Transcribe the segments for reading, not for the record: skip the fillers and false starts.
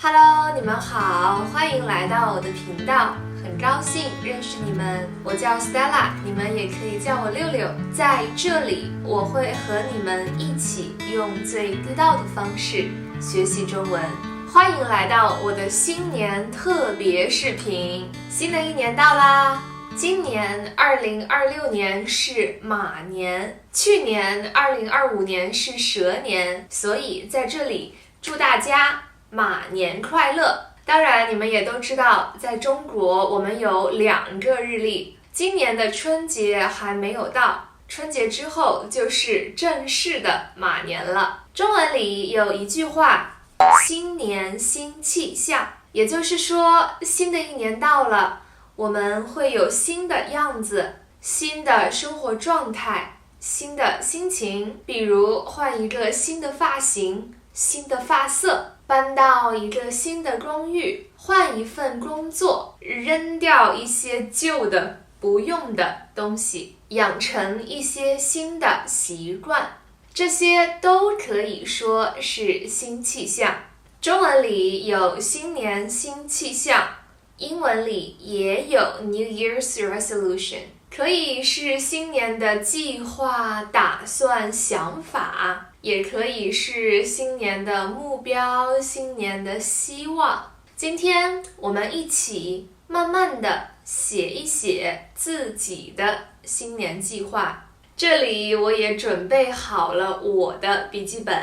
Hello， 你们好，欢迎来到我的频道，很高兴认识你们。我叫 Stella， 你们也可以叫我六六。在这里，我会和你们一起用最地道的方式学习中文。欢迎来到我的新年特别视频。新的一年到啦！今年2026年是马年，去年2025年是蛇年，所以在这里祝大家马年快乐！当然，你们也都知道，在中国我们有2个日历，今年的春节还没有到，春节之后就是正式的马年了。中文里有一句话，新年新气象，也就是说，新的一年到了，我们会有新的样子，新的生活状态，新的心情，比如换一个新的发型，新的发色，搬到一个新的公寓，换一份工作，扔掉一些旧的不用的东西，养成一些新的习惯，这些都可以说是新气象。中文里有新年新气象，英文里也有 New Year's Resolution， 可以是新年的计划、打算、想法，也可以是新年的目标、新年的希望。今天我们一起慢慢的写一写自己的新年计划。这里我也准备好了我的笔记本，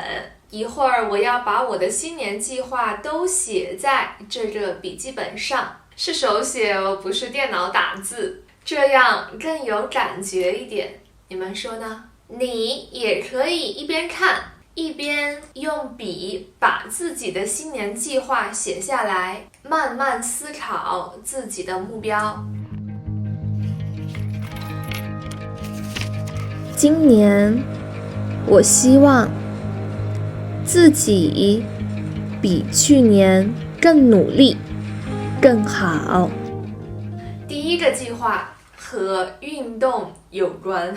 一会儿我要把我的新年计划都写在这个笔记本上，是手写哦，不是电脑打字，这样更有感觉一点。你们说呢？你也可以一边看一边用笔把自己的新年计划写下来，慢慢思考自己的目标。今年我希望自己比去年更努力更好。第一个计划和运动有关。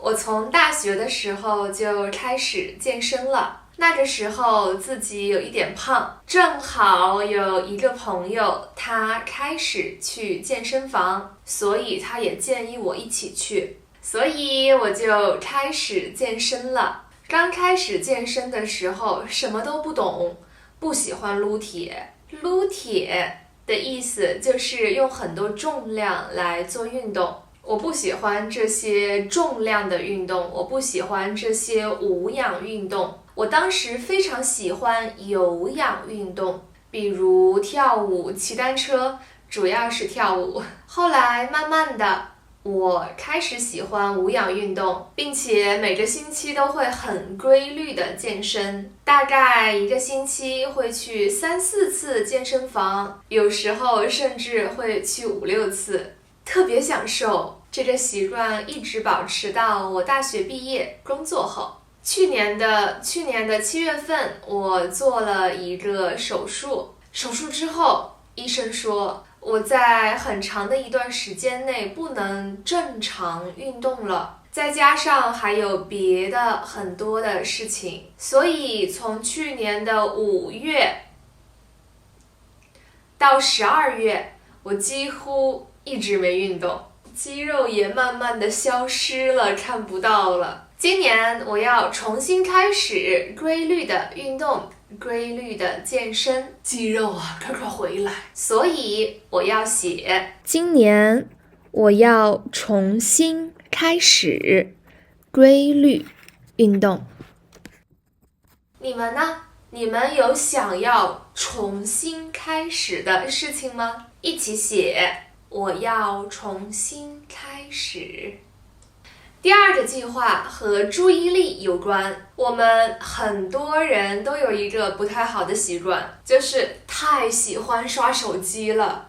我从大学的时候就开始健身了，那个时候自己有一点胖，正好有一个朋友他开始去健身房，所以他也建议我一起去，所以我就开始健身了。刚开始健身的时候什么都不懂，不喜欢撸铁。撸铁的意思就是用很多重量来做运动，我不喜欢这些重量的运动，我不喜欢这些无氧运动。我当时非常喜欢有氧运动，比如跳舞、骑单车，主要是跳舞。后来慢慢的我开始喜欢无氧运动，并且每个星期都会很规律的健身，大概一个星期会去3-4次健身房，有时候甚至会去5-6次，特别享受。这个习惯一直保持到我大学毕业工作后。去年的7月份，我做了一个手术之后，医生说我在很长的一段时间内不能正常运动了，再加上还有别的很多的事情，所以从去年的5月到12月，我几乎一直没运动，肌肉也慢慢的消失了，看不到了。今年我要重新开始规律的运动，规律的健身，肌肉啊，快快回来！所以我要写，今年我要重新开始规律运动。你们呢？你们有想要重新开始的事情吗？一起写，我要重新开始。第二个计划和注意力有关。我们很多人都有一个不太好的习惯，就是太喜欢刷手机了。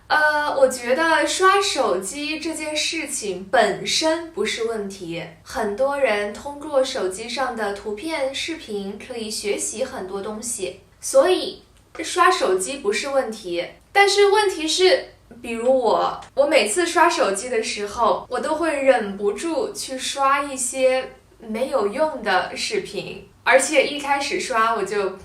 我觉得刷手机这件事情本身不是问题，很多人通过手机上的图片、视频可以学习很多东西，所以刷手机不是问题。但是问题是，比如我每次刷手机的时候，我都会忍不住去刷一些没有用的视频，而且一开始刷我就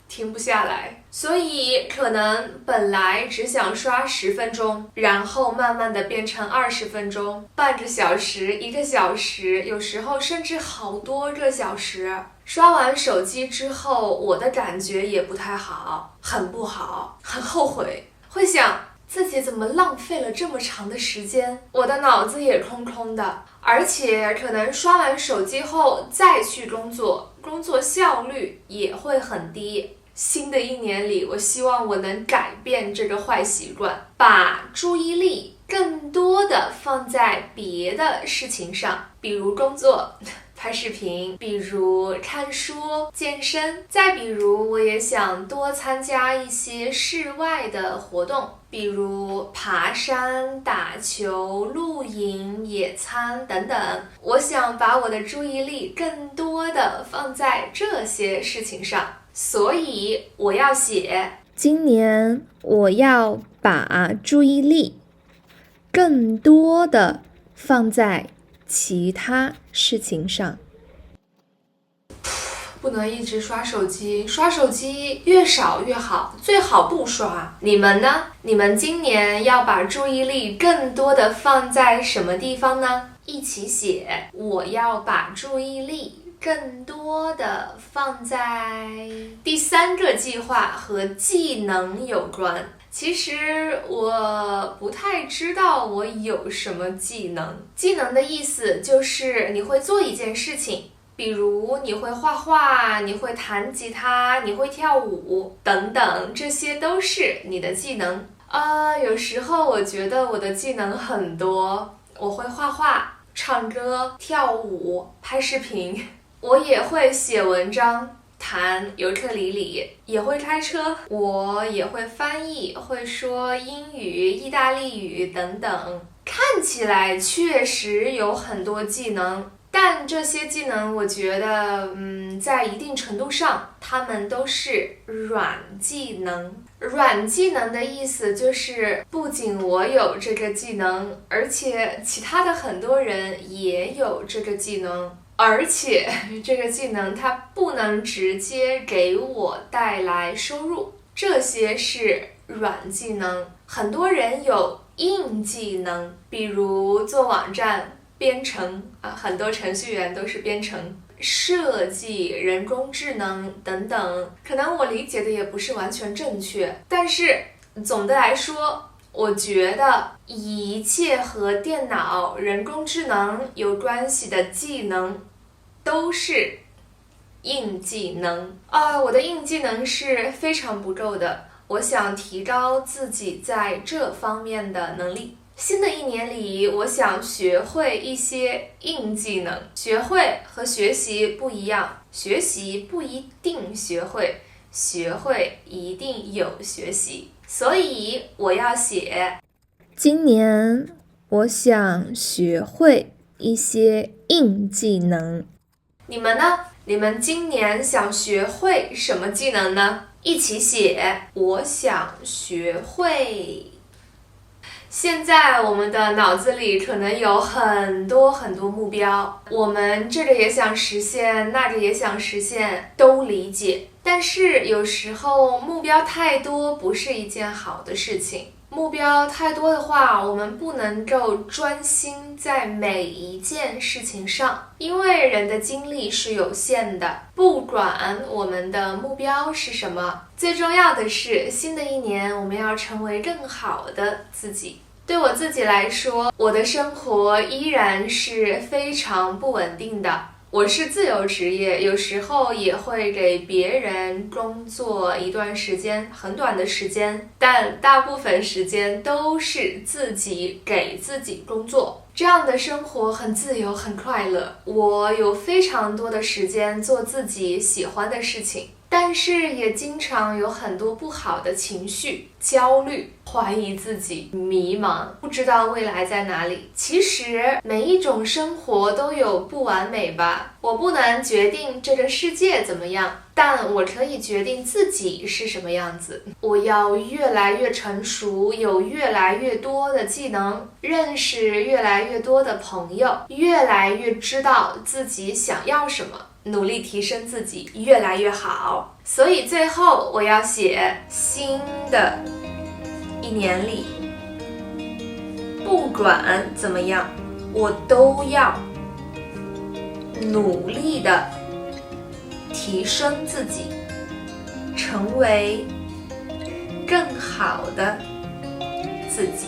停不下来，所以可能本来只想刷10分钟，然后慢慢的变成20分钟、半个小时、1个小时，有时候甚至好多个小时。刷完手机之后，我的感觉也不太好，很不好，很后悔，会想自己怎么浪费了这么长的时间，我的脑子也空空的，而且可能刷完手机后再去工作，工作效率也会很低。新的一年里，我希望我能改变这个坏习惯，把注意力更多的放在别的事情上，比如工作、拍视频，比如看书、健身，再比如我也想多参加一些室外的活动，比如爬山、打球、露营、野餐等等。我想把我的注意力更多的放在这些事情上，所以我要写，今年我要把注意力更多的放在其他事情上。不能一直刷手机，刷手机越少越好，最好不刷。你们呢？你们今年要把注意力更多的放在什么地方呢？一起写，我要把注意力更多的放在第3个计划和技能有关。其实我不太知道我有什么技能。技能的意思就是你会做一件事情，比如你会画画，你会弹吉他，你会跳舞等等，这些都是你的技能。有时候我觉得我的技能很多，我会画画、唱歌、跳舞、拍视频，我也会写文章、弹尤克里里，也会开车，我也会翻译，会说英语、意大利语等等。看起来确实有很多技能，但这些技能我觉得在一定程度上它们都是软技能。软技能的意思就是不仅我有这个技能，而且其他的很多人也有这个技能，而且这个技能它不能直接给我带来收入，这些是软技能。很多人有硬技能，比如做网站、编程很多程序员都是编程、设计、人工智能等等。可能我理解的也不是完全正确，但是总的来说，我觉得一切和电脑、人工智能有关系的技能都是硬技能。我的硬技能是非常不够的，我想提高自己在这方面的能力。新的一年里，我想学会一些硬技能。学会和学习不一样，学习不一定学会，学会一定有学习。所以我要写，今年我想学会一些硬技能。你们呢？你们今年想学会什么技能呢？一起写，我想学会。现在我们的脑子里可能有很多很多目标，我们这个也想实现，那个也想实现，都理解。但是有时候目标太多不是一件好的事情。目标太多的话，我们不能够专心在每一件事情上，因为人的精力是有限的。不管我们的目标是什么，最重要的是新的一年我们要成为更好的自己。对我自己来说，我的生活依然是非常不稳定的。我是自由职业，有时候也会给别人工作一段时间，很短的时间，但大部分时间都是自己给自己工作。这样的生活很自由，很快乐。我有非常多的时间做自己喜欢的事情，但是也经常有很多不好的情绪，焦虑、怀疑自己、迷茫，不知道未来在哪里。其实每一种生活都有不完美吧，我不能决定这个世界怎么样，但我可以决定自己是什么样子。我要越来越成熟，有越来越多的技能，认识越来越多的朋友，越来越知道自己想要什么。努力提升自己，越来越好。所以最后我要写，新的一年里，不管怎么样，我都要努力的提升自己，成为更好的自己。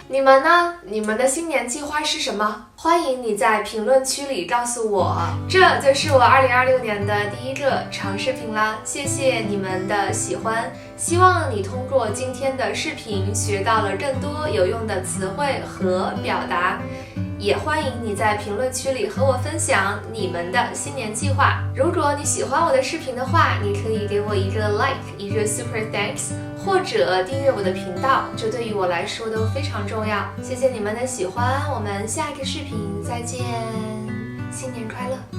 你们呢？你们的新年计划是什么？欢迎你在评论区里告诉我。这就是我2026年的第一个长视频啦，谢谢你们的喜欢，希望你通过今天的视频学到了更多有用的词汇和表达。也欢迎你在评论区里和我分享你们的新年计划。如果你喜欢我的视频的话，你可以给我一个 like， 一个 super thanks， 或者订阅我的频道，这对于我来说都非常重要。谢谢你们的喜欢，我们下一个视频再见，新年快乐！